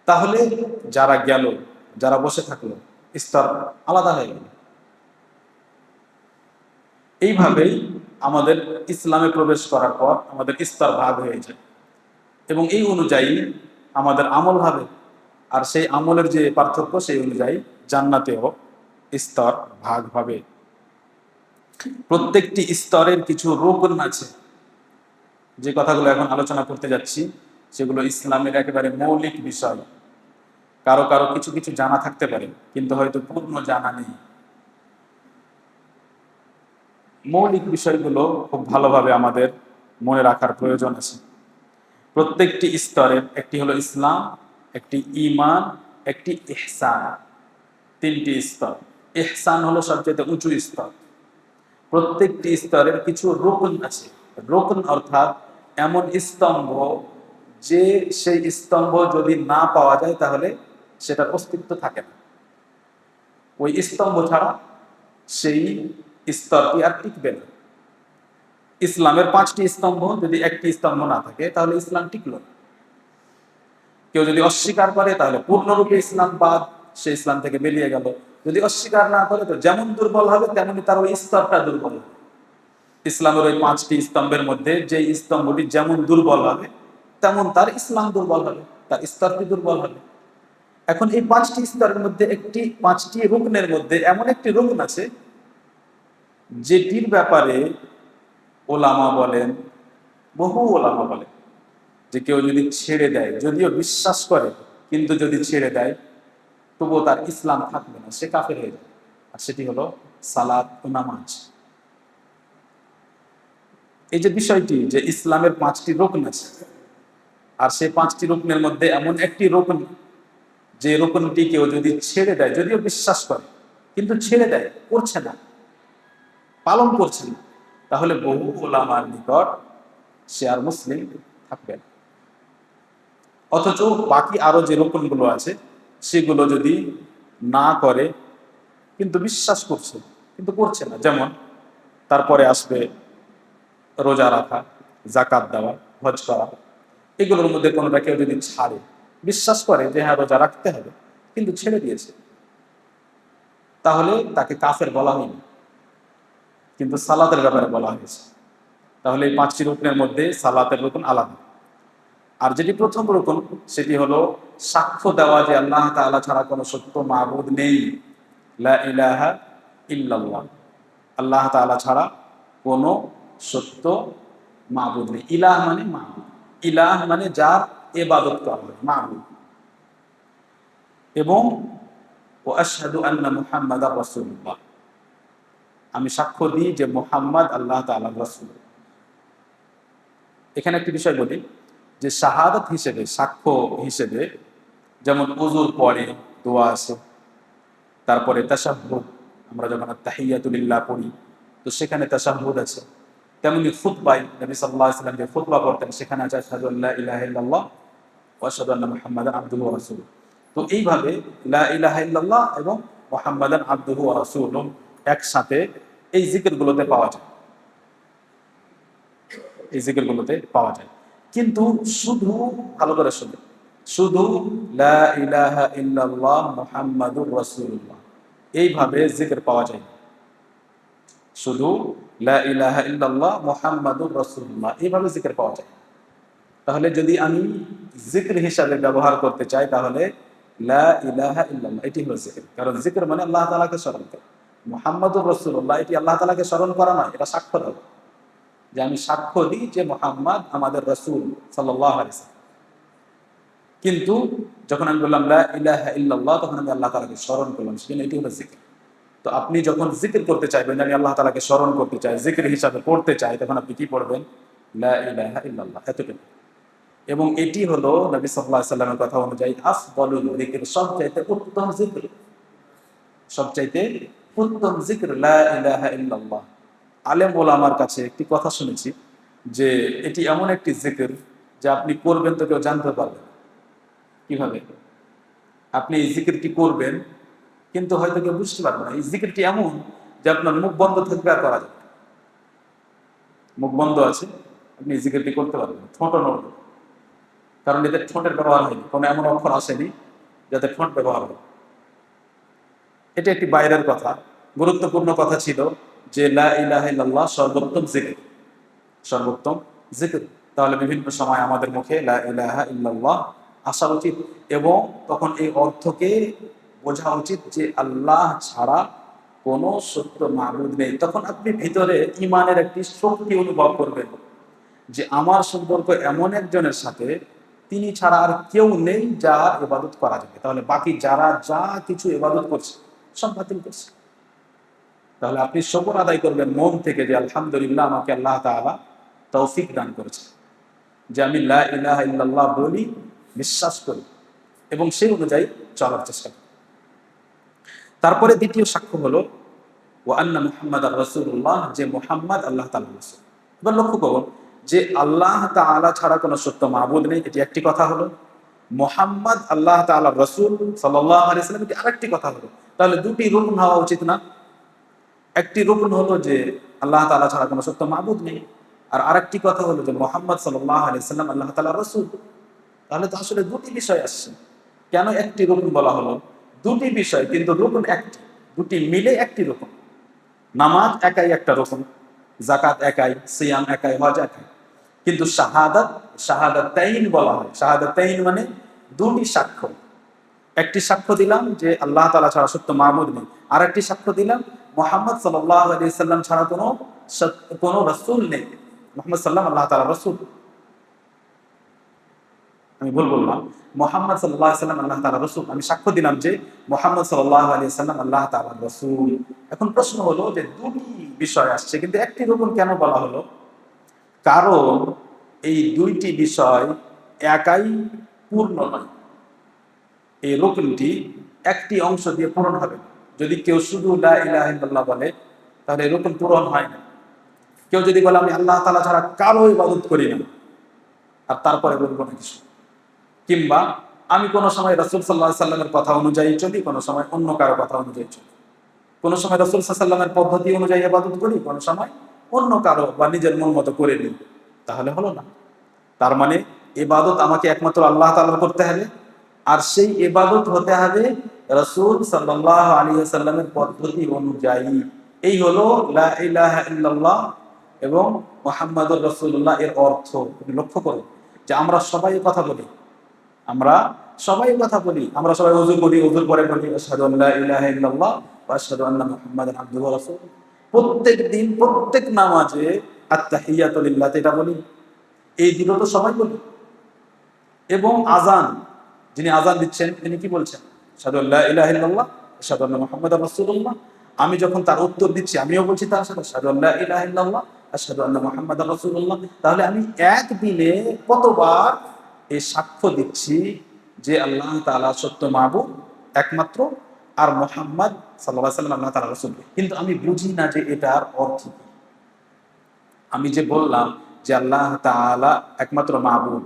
তাহলে যারা গেল, যারা বসে থাকলো, স্তর আলাদা হয়ে গেল। এইভাবেই আমাদের ইসলামে প্রবেশ করার পর আমাদের স্তর ভাগ হয়ে যায় এবং এই অনুযায়ী আমাদের আমল হবে। আর সেই আমলের যে পার্থক্য সেই অনুযায়ী জান্নাতেও স্তর ভাগ হবে। প্রত্যেকটি স্তরের কিছু রুকন আছে। যে কথাগুলো এখন আলোচনা করতে যাচ্ছি সেগুলো ইসলামের একেবারে মৌলিক বিষয়। কারো কারো কিছু কিছু জানা থাকতে পারে কিন্তু হয়তো পূর্ণ জানা নেই। মৌলিক বিষয়গুলো খুব ভালোভাবে আমাদের মনে রাখার প্রয়োজন আছে। প্রত্যেকটি স্তরের একটি হলো ইসলাম, একটি ঈমান, একটি ইহসান। তিনটি স্তর। ইহসান হলো সবচেয়ে উঁচু স্তর। প্রত্যেকটি স্তরের কিছু রুকন আছে। রুকন অর্থাৎ এমন স্তম্ভ যে সেই স্তম্ভ যদি না পাওয়া যায় তাহলে সেটার অস্তিত্ব থাকে না। ওই স্তম্ভ ছাড়া সেই স্তরটি আর টিকবে না। ইসলামের 5টি স্তম্ভ, যদি একটি স্তম্ভ না থাকে তাহলে ইসলাম টিকলো না। কেউ যদি অস্বীকার করে তাহলে পূর্ণরূপে ইসলাম বাদ, সে ইসলাম থেকে বেরিয়ে গেল। যদি অস্বীকার না করে তো যেমন দুর্বল হবে তেমনি তার ওই স্তরটা দুর্বল হবে। ইসলামের ওই 5টি স্তম্ভের মধ্যে যে স্তম্ভটি যেমন দুর্বল হবে তেমন তার ইসলাম দুর্বল হবে, তার স্তরটি দুর্বল হবে। এখন এই 5টি স্তরের মধ্যে 5টি রুকনের মধ্যে এমন একটি রুকন আছে যেটির ব্যাপারে ওলামা বলেন, বহু ওলামা বলেন যে কেউ যদি ছেড়ে দেয়, যদিও বিশ্বাস করে কিন্তু যদি ছেড়ে দেয় তবুও তার ইসলাম থাকবে না, সে কাফের হয়ে যাবে। আর সেটি হলো সালাত ও নামাজ। এই যে বিষয়টি যে ইসলামের 5টি রুকন আছে আর সেই 5টি রুকনের মধ্যে এমন একটি রুকন যে রুকনটি কেউ যদি ছেড়ে দেয়, যদিও বিশ্বাস করে কিন্তু ছেড়ে দেয়, করছে না, পালন করছে না, তাহলে বহু ওলামার নিকট সে আর মুসলিম থাকবে না। অথচ বাকি আরো যে রুকনগুলো আছে সেগুলো যদি না করে কিন্তু বিশ্বাস করছে কিন্তু করছে না, যেমন তারপরে আসবে রোজা রাখা, যাকাত দেওয়া, হজ করা, এগুলোর মধ্যে কোনোটা কেউ যদি ছাড়ে, বিশ্বাস করে যে হ্যাঁ রোজা রাখতে হবে কিন্তু ছেড়ে দিয়েছে, তাহলে তাকে কাফের বলা হয়নি, কিন্তু সালাতের ব্যাপারে বলা হয়েছে। তাহলে এই 5টি রুকনের মধ্যে সালাতের রুকন আলাদা। আর যেটি প্রথম রুকন সেটি হলো সাক্ষ্য দেওয়া যে আল্লাহ তাআলা ছাড়া কোনো সত্য মাবুদ নেই, লা ইলাহা ইল্লাল্লাহ, আল্লাহ তাআলা ছাড়া কোনো সত্য মাবুদ নেই। ইলাহ মানে মাবুদ, ইলাহ মানে যার ইবাদত করা হয়, মাবুদ। এবং ওয়া আশহাদু আন্না মুহাম্মাদার রাসূলুল্লাহ, আমি সাক্ষ্য দিই যে মুহাম্মদ আল্লাহ তাআলার রাসূল। এখানে একটি বিষয় বলি যে শাহাদাত হিসেবে, সাক্ষ্য হিসেবে, যেমন ওযুর পরে দোয়া আছে, তারপরে তাশাহুদ, আমরা যখন তাহিয়াতু লিল্লাহ পড়ি তো সেখানে তাশাহুদ আছে। তেমনি খুতবায় নবী সাল্লাল্লাহু আলাইহি ওয়াসাল্লাম যে খুতবা পড়তেন সেখানে আছে আশহাদু আল্লা ইলাহা ইল্লাল্লাহ ওয়া আশহাদু আন্না মুহাম্মাদান আবদুহু ওয়া রাসূলুহু। তো এইভাবে লা ইলাহা ইল্লাল্লাহ এবং মুহাম্মাদান আবদুহু ওয়া রাসূলুহু একসাথে এই জিকিরগুলোতে পাওয়া যায়, এই জিকিরগুলোতে পাওয়া যায়। কিন্তু শুধু, ভালো করে শুনে, শুধু লা ইলাহা ইল্লাল্লাহ মুহাম্মাদুর রাসূলুল্লাহ এইভাবে জিকির পাওয়া যায়। শুধু লা ইলাহা ইল্লাল্লাহ মুহাম্মাদুর রাসূলুল্লাহ এইভাবে জিকির পাওয়া যায়। তাহলে যদি আমি জিকির হিসাবে ব্যবহার করতে চাই তাহলে লা ইলাহা ইল্লাল্লাহ এটি হলো জিকির। কারণ জিকির মানে আল্লাহ তাআলাকে স্মরণ করা। মুহাম্মাদুর রাসূলুল্লাহ এটি আল্লাহ তাআলাকে স্মরণ করা নয়, এটা সাক্ষ্য দেওয়া। যে আমি সাক্ষ্য দিই যে মুহাম্মদ আমাদের রাসূল সাল্লাল্লাহু আলাইহি ওয়াসাল্লাম। কিন্তু যখন আমি বললাম লা ইলাহা ইল্লাল্লাহ, তখন আমি আল্লাহ তাআলাকে স্মরণ করলাম, সেজন্য এটি হলো জিকির। তো আপনি যখন জিকির করতে চাইবেন, আমি আল্লাহ তাআলাকে স্মরণ করতে চাই, জিকির হিসাবে পড়তে চাই, তখন আপনি কি পড়বেন? লা ইলাহা ইল্লাল্লাহ, এতটুকু। এবং এটি হলো নবী সাল্লাল্লাহু আলাইহি ওয়াসাল্লামের কথা অনুযায়ী আফদালুল যিকর, সবচাইতে উত্তম জিকির, সবচাইতে উত্তম জিকির লা ইলাহা ইল্লাল্লাহ। আলেম ওলামার কাছে একটি কথা শুনেছি যে এটি এমন একটি জিকির যে আপনি করবেন তো কেউ জানতে পারবে না। কিভাবে? আপনি এই জিকিরটি করবেন কিন্তু হয়তো কেউ বুঝতে পারবে না। এই জিকিরটি এমন যে আপনার মুখ বন্ধ থাকবে আর করা যাবে, মুখ বন্ধ আছে, আপনি এই জিকিরটি করতে পারবেন না, ঠোঁটও নড়বে, কারণ এতে ঠোঁটের ব্যবহার হয়নি, কোনো এমন অক্ষর আসেনি যাতে ঠোঁট ব্যবহার হয়। এটা একটি বাইরের কথা। গুরুত্বপূর্ণ কথা ছিল যে লা ইলাহা ইল্লাল্লাহ সর্বোত্তম জিকির, সর্বোত্তম জিকির। তাহলে বিভিন্ন সময় আমাদের মুখে লা ইলাহা ইল্লাল্লাহ আসা উচিত, এবং তখন এই অর্থকে বোঝা উচিত যে আল্লাহ ছাড়া কোনো সত্য মাবুদ নেই। তখন আপনি ভিতরে ঈমানের একটি শক্তি অনুভব করবেন যে আমার সম্পর্ক এমন একজনের সাথে, তিনি ছাড়া আর কেউ নেই যার ইবাদত করা যাবে। তাহলে বাকি যারা যা কিছু ইবাদত করছে সব বাতিল করছে। তাহলে আপনি শুকর আদায় করবেন মন থেকে যে আলহামদুলিল্লাহ, আমাকে আল্লাহ তাআলা তৌফিক দান করেছে যে আমি লা ইলাহা ইল্লাল্লাহ বলি, বিশ্বাস করি এবং সেই অনুযায়ী চলার চেষ্টা করি। তারপরে দ্বিতীয় সাক্ষ্য হলো ওয়া আন্না মুহাম্মাদার রাসূলুল্লাহ, যে মুহাম্মদ আল্লাহ তাআলার রাসূল। এবার লক্ষ্য করুন যে আল্লাহ তাআলা ছাড়া কোনো সত্য মাবুদ নেই, এটি একটি কথা হলো। মুহাম্মদ আল্লাহ তাআলার রাসূল সাল্লাল্লাহু আলাইহি ওয়াসাল্লাম, এটি আরেকটি কথা হলো। তাহলে দুটি রুকন হওয়া উচিত না? একটি রুকন হলো যে আল্লাহ তাআলা ছাড়া কোনো সত্য মাবুদ নেই, আর আরেকটি কথা হলো যে মুহাম্মদ সাল্লাল্লাহু আলাইহি ওয়াসাল্লাম আল্লাহ তাআলার রাসূল। তাহলে তো আসলে দুটি বিষয় আসছে। কেন একটি রুকন বলা হলো? দুটি বিষয় কিন্তু রুকন একটি, দুটি মিলে একটি রুকন। নামাজ একাই একটা রকম, যাকাত একাই, সিয়াম একাই, হজ একাই। কিন্তু শাহাদাত, শাহাদাতাইন বলা হয়। শাহাদাতাইন মানে দুটি সাক্ষ্য। একটি সাক্ষ্য দিলাম যে আল্লাহ তাআলা ছাড়া সত্য মাবুদ নেই, আর একটি সাক্ষ্য দিলাম মুহাম্মদ সাল্লাল্লাহু আলাইহি ওয়াসাল্লাম ছাড়া কোনো রাসূল নেই। মুহাম্মদ সাল্লাল্লাহু আল্লাহ তাআলার রাসূল। আমি ভুল বললাম, মুহাম্মদ সাল্লাল্লাহু আলাইহি ওয়াসাল্লাম আল্লাহ তাআলার রাসূল। আমি সাক্ষ্য দিলাম যে মুহাম্মদ সাল্লাল্লাহু আলাইহি ওয়াসাল্লাম আল্লাহ তাআলার রাসূল। এখন প্রশ্ন হলো যে দুটি বিষয় আসছে কিন্তু একটি রুকন কেন বলা হলো? কারণ এই দুইটি বিষয় একাই পূর্ণ নয়। এই রুকনটি একটি অংশ দিয়ে পূরণ হবে না। যদি কেউ শুধু লা ইলাহা ইল্লাল্লাহ বলে, তাহলে এই রুকন পূরণ হয় না। কেউ যদি বলে আমি আল্লাহ তাআলা ছাড়া কারো ইবাদত করি না, আর তারপরে বলবো না কিছু, কিংবা আমি কোনো সময় রাসূল সাল্লাল্লাহু আলাইহি সাল্লামের কথা অনুযায়ী চলি, কোনো সময় অন্য কারো কথা অনুযায়ী চলি, কোনো সময় রাসূল সাল্লাল্লাহু আলাইহি সাল্লামের পদ্ধতি অনুযায়ী ইবাদত করি, কোনো সময় অন্য কারো বা নিজের মন মতো করে নিই, তাহলে হলো না। তার মানে ইবাদত আমাকে একমাত্র আল্লাহ তাআলার করতে হবে, আর সেই ইবাদত হতে হবে রাসূল সাল্লাল্লাহু আলাইহি ওয়াসাল্লামের পদ্ধতি অনুযায়ী। এই হলো লা ইলাহা ইল্লাল্লাহ এবং মুহাম্মাদুর রাসূলুল্লাহ এর অর্থ। লক্ষ্য করো যে আমরা সবাই কথা বলি, আমরা সবাই কথা বলি, আমরা সবাই ওযু করি, ওযুর পরে বলি আশহাদু আল্লা ইলাহা ইল্লাল্লাহ ওয়া আশহাদু আন্না মুহাম্মাদান আবদুহু ওয়া রাসূলুহু। প্রত্যেক দিন প্রত্যেক নামাজে আত-তাহিয়াতু লিল্লাহ এটা বলি, এই দিনও তো সবাই বলি। এবং আযান, যিনি আযান দিচ্ছেন তিনি কি বলছেন? আশহাদু আল্লা ইলাহা ইল্লাল্লাহ আশহাদু আন্না মুহাম্মাদার রাসূলুল্লাহ। আমি যখন তার উত্তর দিচ্ছি আমিও বলছি তার সাথে আশহাদু আল্লা ইলাহা ইল্লাল্লাহ আশহাদু আন্না মুহাম্মাদার রাসূলুল্লাহ। তাহলে আমি একদিনে কতবার এই সাক্ষ্য দিচ্ছি যে আল্লাহ তাআলা সত্য মাবুদ একমাত্র, আর মুহাম্মদ সাল্লাল্লাহু আলাইহি ওয়াসাল্লাম আল্লাহ তাআলার রাসূল। কিন্তু আমি বুঝি না যে এটার অর্থ কি। আমি যে বললাম যে আল্লাহ তাআলা একমাত্র মাবুদ,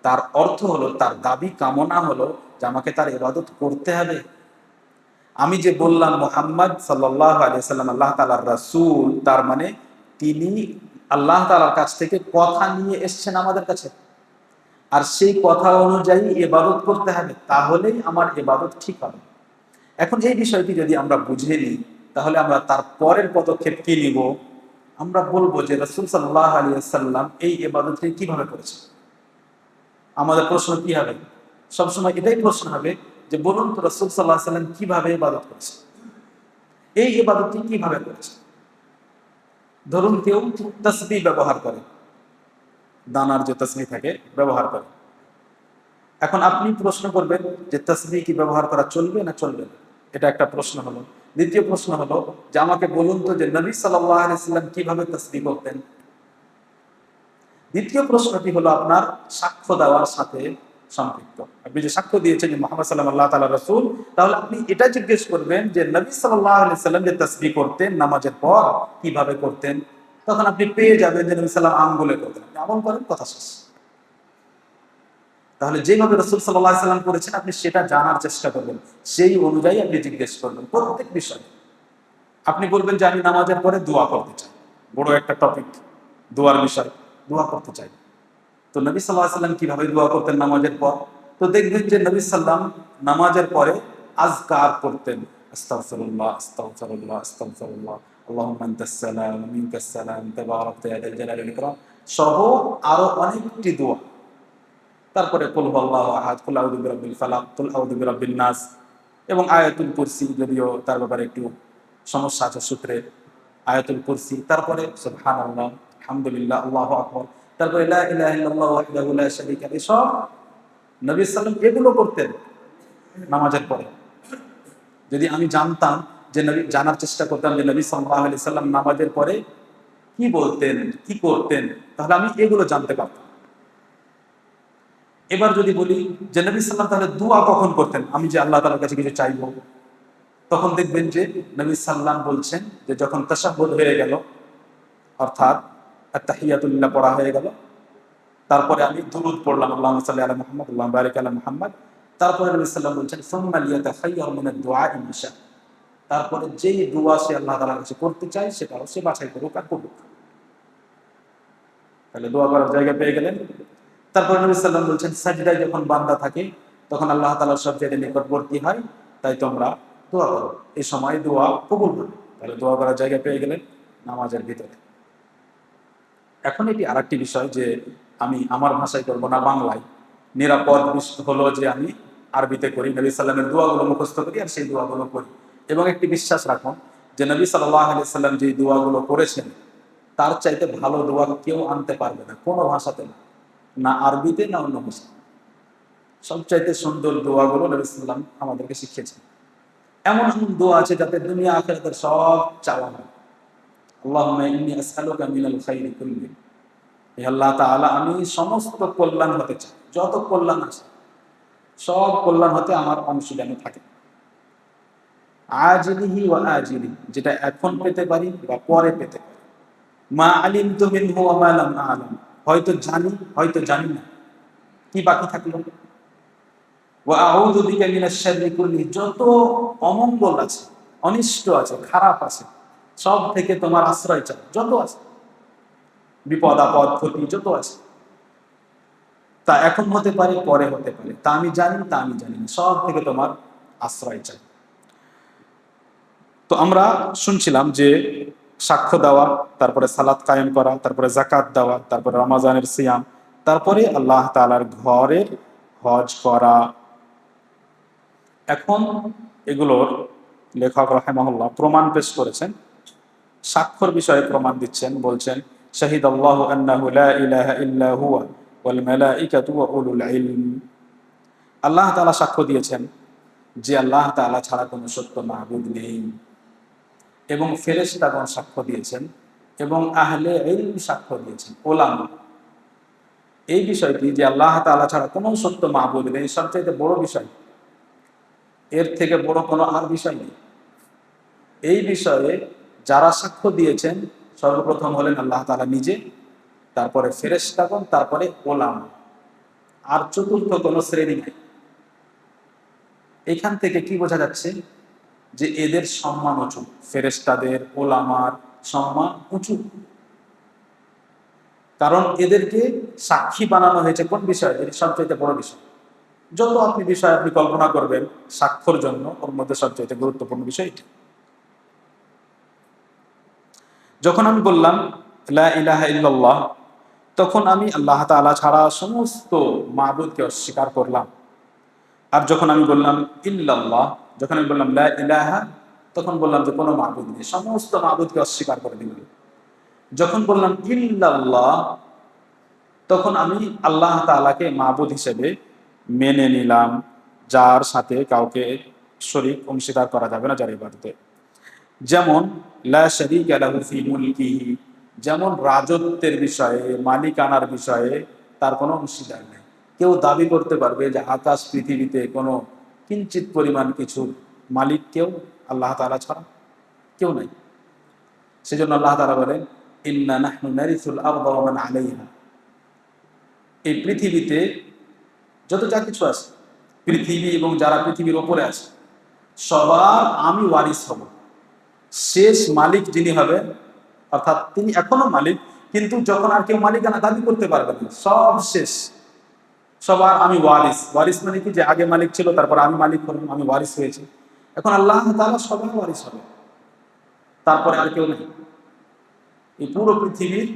তার অর্থ হলো, তার দাবি কামনা হলো যে আমাকে তার ইবাদত করতে হবে। আমি যে বললাম মুহাম্মদ সাল্লাল্লাহু আলাইহি ওয়াসাল্লাম আল্লাহ তাআলার রাসূল, তার মানে তিনি আল্লাহ তাআলার কাছ থেকে কথা নিয়ে এসেছেন আমাদের কাছে, আর সেই কথা অনুযায়ী ইবাদত করতে হবে, তাহলেই আমার ইবাদত ঠিক হবে। এখন এই বিষয়টি যদি আমরা বুঝে নিই, তাহলে আমরা তার পরের পদক্ষেপ কি নিব? আমরা বলবো যে রাসূল সাল্লাল্লাহু আলাইহি ওয়াসাল্লাম এই ইবাদতটি কিভাবে করেছেন। আমাদের প্রশ্ন কি হবে? সবসময় এটাই প্রশ্ন হবে যে বলুন তো রাসূল সাল্লাল্লাহু আলাইহি ওয়াসাল্লাম কিভাবে ইবাদত করেছেন, এই ইবাদতটি কিভাবে করেছেন। ধরুন কেউ তাসবিহ ব্যবহার করে, দানার যে তাসবিহ থাকে ব্যবহার করে। এখন আপনি প্রশ্ন করবেন যে তাসবিহ কি ব্যবহার করা চলবে না চলবে না, এটা একটা প্রশ্ন হলো। দ্বিতীয় প্রশ্ন হলো যে আমাকে বলুন তো যে নবী সাল্লাল্লাহু আলাইহি ওয়াসাল্লাম কিভাবে তাসবিহ করতেন। দ্বিতীয় প্রশ্নটি হলো আপনার সাক্ষ্য দেওয়ার সাথে সম্পৃক্ত। আপনি যে সাক্ষ্য দিয়েছেন যে মুহাম্মদ সাল্লাল্লাহু আল্লাহ তাআলার রাসূল, তাহলে আপনি এটা জিজ্ঞেস করবেন যে নবী সাল্লাল্লাহু আলাইহি ওয়াসাল্লাম যে তাসবিহ করতেন নামাজের পর কিভাবে করতেন। তখন আপনি পেয়ে যাবেন যে নবী সাল্লাল্লাহু আলাইহি ওয়াসাল্লাম আঙ্গুলে করতেন, আপনি আমল করেন, কথা শেষ। তাহলে যেভাবে রাসূল সাল্লাল্লাহু আলাইহি ওয়াসাল্লাম করেছেন আপনি সেটা জানার চেষ্টা করবেন, সেই অনুযায়ী আপনি জিজ্ঞেস করবেন প্রত্যেক বিষয়ে। আপনি বলবেন যে আমি নামাজের পরে দোয়া করতে চাই, বড় একটা টপিক, দোয়ার বিষয়, দোয়া করতে চাই। তো নবী সাল্লাল্লাহু আলাইহি ওয়াসাল্লাম কিভাবে দোয়া করতেন নামাজের পর? তো দেখবেন যে নবী সাল্লাম নামাজের পরে আজকার করতেন, আস্তাগফিরুল্লাহ আস্তাগফিরুল্লাহ আস্তাগফিরুল্লাহ, আল্লাহুম্মা আনতাস সালাম ওয়া মিনকাস সালাম তাবারাকতা ইয়া যাল জালালি ওয়াল ইকরাম সহ আরো অনেকটি দোয়া। তারপরে কুল হুয়াল্লাহু আহাদ, কুল আউযু বিরাব্বিল ফালাক, কুল আউযু বিরাব্বিন নাস এবং আয়াতুল কুরসি, যদিও তার ব্যাপারে একটু সমস্যা আছে সূত্রে, আয়াতুল কুরসি। তারপরে সুবহানাল্লাহ, আলহামদুলিল্লাহ, আল্লাহু আকবার, তারপরে লা ইলাহা ইল্লাল্লাহ ওয়াহদাহু লা শারীকা লাহু, সব নবী সাল্লাম এগুলো করতেন নামাজের পরে। যদি আমি জানতাম যে নবী, জানার চেষ্টা করতাম যে নবী সাল্লাল্লাহু আলাইহি সাল্লাম নামাজের পরে কি বলতেন, কি করতেন, তাহলে আমি এগুলো জানতে পারতাম। এবার যদি বলি যে নবী সাল্লাম তাহলে দোয়া কখন করতেন, আমি যে আল্লাহ তাআলার কাছে কিছু চাইবো, তখন দেখবেন যে নবী সাল্লাম বলছেন যে যখন তাশাহুদ হয়ে গেল, অর্থাৎ আত-তাহিয়াতুল্লাহ পড়া হয়ে গেল, তারপরে আমি দুরূদ পড়লাম, আল্লাহুম্মা সাল্লি আলা মুহাম্মাদ আল্লাহুম্মা বারিক আলা মুহাম্মাদ। তারপরে নবী সাল্লাম বলছেন সুম্মা লিয়াতাখায়্যার মিনাদ দুআ মা শা, তারপরে যেই দোয়া সে আল্লাহ তাআলার কাছে করতে চায় সেটাও সে বাছাই করুক আর করুক। তাহলে দোয়া করার জায়গা পেয়ে গেলেন। তারপরে নবী সাল্লাম বলছেন সাজদায় যখন বান্দা থাকে তখন আল্লাহ তাআলার সবচেয়ে নিকটবর্তী হয়, তাই তোমরা দোয়া করো, এই সময় দোয়া কবুল হবে। তাহলে দোয়া করার জায়গা পেয়ে গেলেন নামাজের ভিতরে। এখন এটি আরেকটি বিষয় যে আমি আমার ভাষায় করবো না, বাংলায়। নিরাপদ হলো যে আমি আরবিতে করি, নবী সাল্লামের দোয়াগুলো মুখস্থ করি আর সেই দোয়াগুলো করি। এবং একটি বিশ্বাস রাখুন যে নবী সাল্লাল্লাহু আলাইহি সাল্লাম যে দোয়াগুলো করেছেন তার চাইতে ভালো দোয়া কেউ আনতে পারবে না, কোনো ভাষাতে না, না আরবিতে না অন্য ভাষা। সবচাইতে সুন্দর দোয়াগুলো নবী সাল্লাম আমাদেরকে শিখিয়েছেন। এমন এমন দোয়া আছে যাতে দুনিয়া আখিরাতের সব চাওয়া হয়। আল্লাহুম্মা ইন্নী আসআলুকা মিনাল খাইরি কুল্লি, হে আল্লাহ তাআলা আমি সমস্ত কল্যাণ হতে চাই, যত কল্যাণ আছে সব কল্যাণ হতে আমার অংশ যেন থাকে। আজিলিহি ওয়া আজিলিহি, যেটা এখন পেতে পারি বা পরে পেতে পারি। মা আলিমতু মিনহু ওয়া মা লাম আ'লাম, হয়তো জানি হয়তো জানি না, কি বাকি থাকলো। ওয়া আউযু বিকা মিনাশ শাররি কুল্লি, যত অমঙ্গল আছে, অনিষ্ট আছে, খারাপ আছে, সব থেকে তোমার আশ্রয় চাই, যত আছে বিপদ আপদ ক্ষতি যত আছে, তা এখন হতে পারে পরে হতে পারে, তা আমি জানি তা আমি জানি না, সব থেকে তোমার আশ্রয় চাই। তো আমরা শুনছিলাম যে সাক্ষ্য দেওয়া, তারপরে সালাত কায়েম করা, তারপরে যাকাত দেওয়া, তারপরে রমাজানের সিয়াম, তারপরে আল্লাহ তাআলার ঘরের হজ করা। এখন এগুলোর লেখক রাহিমাহুল্লাহ প্রমাণ পেশ করেছেন, সাক্ষ্যর বিষয়ে প্রমাণ দিচ্ছেন, বলছেন শাহিদাল্লাহু আন্নাহু লা ইলাহা ইল্লা হুয়া ওয়াল মালাইকাতু ওয়া উলুল ইলম, আল্লাহ তাআলা সাক্ষ্য দিয়েছেন যে আল্লাহ তাআলা ছাড়া কোনো সত্য মাবুদ নেই, এবং ফেরেশতাগণ সাক্ষ্য দিয়েছেন, এবং আহলে ইলম সাক্ষ্য দিয়েছেন, ওলামা। এই বিষয়টি যে আল্লাহ তাআলা ছাড়া কোনো সত্য মাবুদ নেই সবচেয়ে বড় বিষয়, এর থেকে বড় কোনো আর বিষয় নেই। এই বিষয়ে যারা সাক্ষ্য দিয়েছেন সর্বপ্রথম হলেন আল্লাহ তাআলা নিজে, তারপরে ফেরেশতাগণ, তারপরে ওলামা, আর চতুর্থ কোনো শ্রেণী নেই। এখান থেকে কি বোঝা যাচ্ছে যে এদের সম্মান উঁচু, ফেরেশতাদের ওলামার সম্মান উঁচু, কারণ এদেরকে সাক্ষী বানানো হয়েছে কোন বিষয়, এটি সবচেয়ে বড় বিষয়। যত আপনি বিষয় আপনি কল্পনা করবেন সাক্ষ্যর জন্য, ওর মধ্যে সবচেয়ে গুরুত্বপূর্ণ বিষয় এটি। যখন আমি বললাম লা ইলাহা ইল্লাল্লাহ, তখন আমি আল্লাহ তাআলা ছাড়া সমস্ত মাবুদকে অস্বীকার করলাম। আর যখন আমি বললাম ইল্লাল্লাহ, যখন আমি বললাম লা ইলাহা, তখন বললাম যে কোনো মাবুদ নেই, সমস্ত মাবুদকে অস্বীকার করে দিলাম। যখন বললাম ইল্লাল্লাহ, তখন আমি আল্লাহ তাআলাকে মাবুদ হিসেবে মেনে নিলাম, যার সাথে কাউকে শরীক অংশীদার করা যাবে না যার ইবাদতে। যেমন লা শারীকা লাহু ফি মুলকিহি, যেমন রাজত্বের বিষয়ে, মালিকানার বিষয়ে তার কোনো অংশীদার নেই। কেউ দাবি করতে পারবে যে আকাশ পৃথিবীতে কোনো কিঞ্চিত পরিমাণ কিছু মালিক কেউ আল্লাহ তাআলা ছাড়া কেউ নাই। সেজন্য আল্লাহ তাআলা বলেন ইন্না নাহনু নারিসুল আরদা ওয়া মান আলাইহা, এই পৃথিবীতে যত যা কিছু আছে, পৃথিবী এবং যারা পৃথিবীর ওপরে আছে, সবার আমি ওয়ারিস হব। শেষ মালিক যিনি হবে, অর্থাৎ তিনি এখনো মালিক, কিন্তু যখন আর কেউ মালিকানা দাবি করতে পারবে না, সব শেষ, সবার আমি ওয়ারিস। ওয়ারিস মানে কি, যে আগে মালিক ছিল, তারপর আমি মালিক হলাম, আমি ওয়ারিস হয়েছি। এখন আল্লাহ তাআলা সবার ওয়ারিস হবে, তারপরে আর কেউ নেই। এই পুরো পৃথিবীর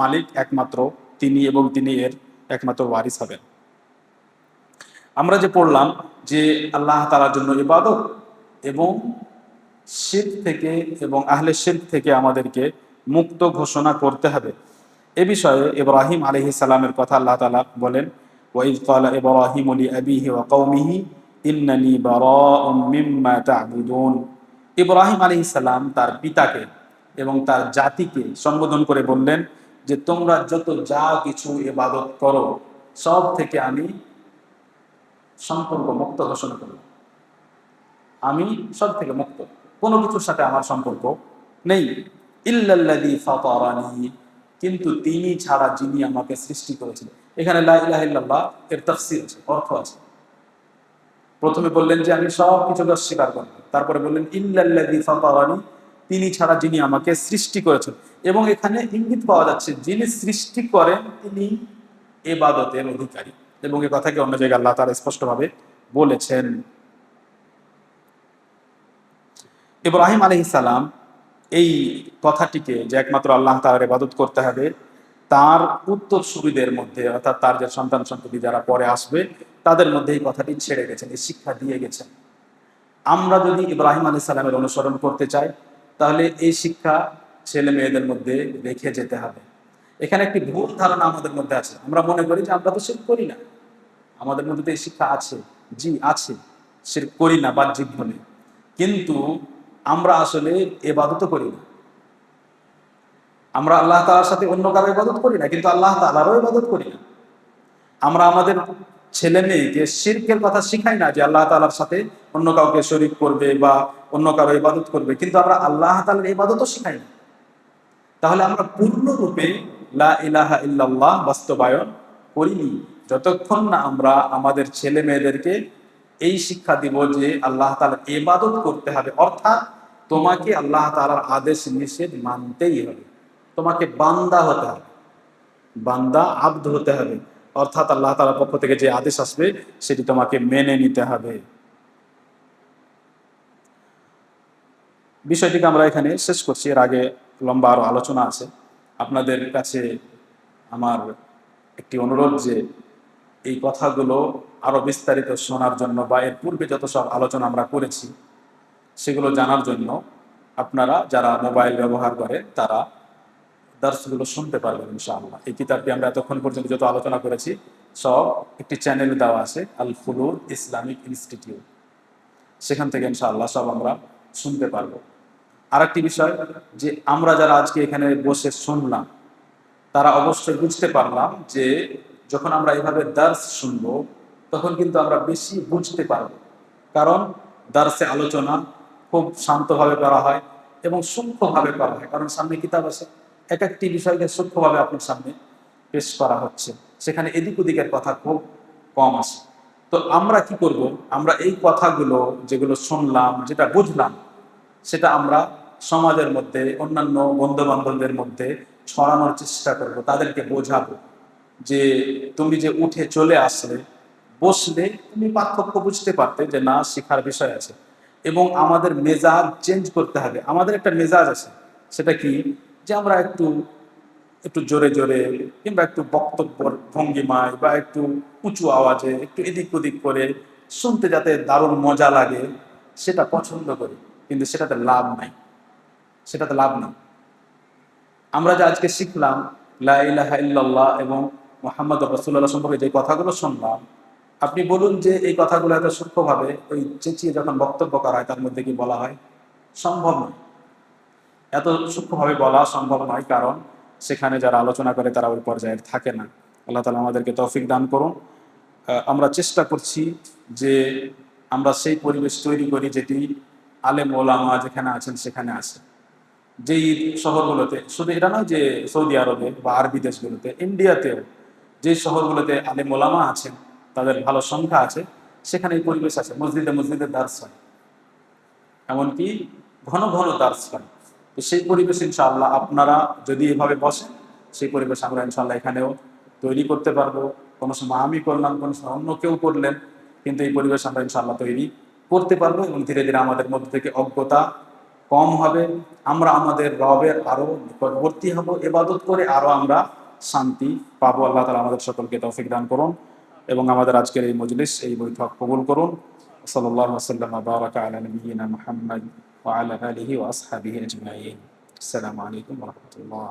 মালিক একমাত্র তিনি, এবং তিনি এর একমাত্র ওয়ারিস হবেন। আমরা যে পড়লাম যে আল্লাহ তাআলার জন্য ইবাদত এবং শিরক থেকে এবং আহলে শিরক থেকে আমাদেরকে মুক্ত ঘোষণা করতে হবে, এ বিষয়ে ইব্রাহিম আলাইহিস সালামের কথা আল্লাহ তাআলা বলেন, ওয়াইয ক্বালা ইব্রাহিমু লিআবিহি ওয়া কওমিহি ইন্নানী বারাউম মিম্মা তা'বুদুন। ইব্রাহিম আলাইহিস সালাম তার পিতাকে এবং তার জাতিকে সম্বোধন করে বললেন যে তোমরা যত যা কিছু ইবাদত করো, সব থেকে আমি সম্পর্ক মুক্ত ঘোষণা করলাম। আমি সব থেকে মুক্ত, কোনো কিছুর সাথে আমার সম্পর্ক নেই। ইল্লাল্লাযী ফাতারানি, কিন্তু তিনি ছাড়া যিনি আমাকে সৃষ্টি করেছেন। এখানে লা ইলাহা ইল্লাল্লাহ এর তাফসীর আছে, অর্থ আছে। প্রথমে বললেন যে আমি সব কিছুকে অস্বীকার করব, তারপরে বললেন ইল্লাল্লাযী ফাতারানি, তিনি ছাড়া যিনি আমাকে সৃষ্টি করেছেন। এবং এখানে ইঙ্গিত পাওয়া যাচ্ছে যিনি সৃষ্টি করেন তিনি ইবাদতের অধিকারী, এবং এই কথাকে অন্য জায়গায় আল্লাহ তাআলা স্পষ্টভাবে বলেছেন। ইব্রাহিম আলাইহিস সালাম এই কথাটিকে, যে একমাত্র আল্লাহ তাআলার ইবাদত করতে হবে, তার উত্তরসূরিদের মধ্যে, অর্থাৎ তার যে সন্তান সন্ততি যারা পরে আসবে, তাদের মধ্যে এই কথাটি ছেড়ে গেছেন, এই শিক্ষা দিয়ে গেছেন। আমরা যদি ইব্রাহিম আলাইহিস সালামের অনুসরণ করতে চাই, তাহলে এই শিক্ষা ছেলে মেয়েদের মধ্যে রেখে যেতে হবে। এখানে একটি ভুল ধারণা আমাদের মধ্যে আছে, আমরা মনে করি যে আমরা তো শিরক করি না। আমাদের মধ্যে তো এই শিক্ষা আছে, জি আছে, শিরক করি না বাহ্যিকভাবে, কিন্তু আমরা আসলে ইবাদত করি না। আমরা আল্লাহ তাআলার সাথে অন্য কারো ইবাদত করি না, কিন্তু আল্লাহ তাআলারও ইবাদত করি না। আমরা আমাদের ছেলে মেয়েকে শিরকের কথা শিখাই না, যে আল্লাহ তাআলার সাথে অন্য কাউকে শরীক করবে বা অন্য কারো ইবাদত করবে, কিন্তু আমরা আল্লাহ তাআলার ইবাদতও শিখাই না। তাহলে আমরা পূর্ণরূপে লা ইলাহা ইল্লাল্লাহ বাস্তবায়ন করিনি, যতক্ষণ না আমরা আমাদের ছেলে মেয়েদেরকে এই শিক্ষা দিব যে আল্লাহ তাআলার ইবাদত করতে হবে, অর্থাৎ তোমাকে আল্লাহ তাআলার আদেশ নিষেধ মানতেই হবে, তোমাকে বান্দা হতে হবে, বান্দা আব্দ হতে হবে, অর্থাৎ আল্লাহ তাআলার পক্ষ থেকে যে আদেশ আসবে সেটি তোমাকে মেনে নিতে হবে। বিষয়টিকে আমরা এখানে শেষ করছি, এর আগে লম্বা আরো আলোচনা আছে। আপনাদের কাছে আমার একটি অনুরোধ যে এই কথাগুলো আরো বিস্তারিত শোনার জন্য, বা এর পূর্বে যত সব আলোচনা আমরা করেছি সেগুলো জানার জন্য, আপনারা যারা মোবাইল ব্যবহার করে তারা দার্সগুলো শুনতে পারবেন ইনশাআল্লাহ। এই কিতাবটি আমরা এতক্ষণ পর্যন্ত যত আলোচনা করেছি সব একটি চ্যানেলে দেওয়া আছে, আল ফুলুর ইসলামিক ইনস্টিটিউট, সেখান থেকে ইনশাআল্লাহ সব আমরা শুনতে পারবো। আরেকটি বিষয়, যে আমরা যারা আজকে এখানে বসে শুনলাম, তারা অবশ্যই বুঝতে পারলাম যে যখন আমরা এভাবে দার্স শুনবো, তখন কিন্তু আমরা বেশি বুঝতে পারবো, কারণ দার্সে আলোচনা খুব শান্তভাবে করা হয় এবং সূক্ষ্মভাবে করা হয়, কারণ সামনে কিতাব আছে, এক একটি বিষয়কে সূক্ষ্মভাবে আপনার সামনে পেশ করা হচ্ছে, সেখানে এদিক ওদিকের কথা খুব কম আসে। তো আমরা কি করব, আমরা এই কথাগুলো যেগুলো শুনলাম, যেটা বুঝলাম, সেটা আমরা সমাজের মধ্যে, অন্যান্য বন্ধু বান্ধবদের মধ্যে ছড়ানোর চেষ্টা করব, তাদেরকে বোঝাবো যে তুমি যে উঠে চলে আসলে, বসলে তুমি পার্থক্য বুঝতে পারতে যে না, শিখার বিষয় আছে। এবং আমাদের মেজাজ চেঞ্জ করতে হবে। আমাদের একটা মেজাজ আছে, সেটা কি, যে আমরা একটু একটু জোরে জোরে, কিংবা একটু বক্তব্য ভঙ্গিমায়, বা একটু উঁচু আওয়াজে, একটু এদিক ওদিক করে শুনতে যাতে দারুণ মজা লাগে, সেটা পছন্দ করি, কিন্তু সেটাতে লাভ নাই, সেটাতে লাভ নেই। আমরা যে আজকে শিখলাম লা ইলাহা ইল্লাল্লাহ এবং মুহাম্মদুর রাসূলুল্লাহ সম্পর্কে যে কথাগুলো শুনলাম, আপনি বলুন যে এই কথাগুলো এত সূক্ষ্মভাবে ওই চেঁচিয়ে যখন বক্তব্য করা হয় তার মধ্যে কি বলা হয়? সম্ভব নয়। এত সূক্ষ্মভাবে বলা সম্ভব নয়, কারণ সেখানে যারা আলোচনা করে তারা ওই পর্যায়ে থাকে না। আল্লাহ তাআলা আমাদেরকে তৌফিক দান করুন। আমরা চেষ্টা করছি যে আমরা সেই পরিবেশ তৈরি করি যেটি আলেম ওলামা যেখানে আছেন সেখানে আছে। যেই শহরগুলোতে, শুধু এটা নয় যে সৌদি আরবে বা আরবি দেশগুলোতে, ইন্ডিয়াতেও যে শহরগুলোতে আলেম ওলামা আছেন, তাদের ভালো সংখ্যা আছে, সেখানে এই পরিবেশ আছে। মসজিদে মসজিদে দার্স হয়, এমনকি ঘন ঘন দার্স হয়। তো সেই পরিবেশ ইনশাআল্লাহ আপনারা যদি এভাবে বসেন, সেই পরিবেশ আমরা ইনশাআল্লাহ এখানেও তৈরি করতে পারবো। কোনো সময় আমি করলাম, কোনো সময় অন্য কেউ করলেন, কিন্তু এই পরিবেশ আমরা ইনশাআল্লাহ তৈরি করতে পারবো এবং ধীরে ধীরে আমাদের মধ্যে থেকে অজ্ঞতা কম হবে। আমরা আমাদের রবের আরো নিকটবর্তী হব, ইবাদত করে আরো আমরা শান্তি পাবো। আল্লাহ তাআলা আমাদের সকলকে তৌফিক দান করুন এবং আমাদের আজকের এই মজলিস, এই বৈঠক কবুল করুন। সাল্লাল্লাহু আলাইহি ওয়াসাল্লাম বারাকা আলা নবিয়িনা মুহাম্মদ ওয়া আলা আলিহি ওয়া আসহাবিহি আজমাইন। আসসালামু আলাইকুম ওয়া রাহমাতুল্লাহ।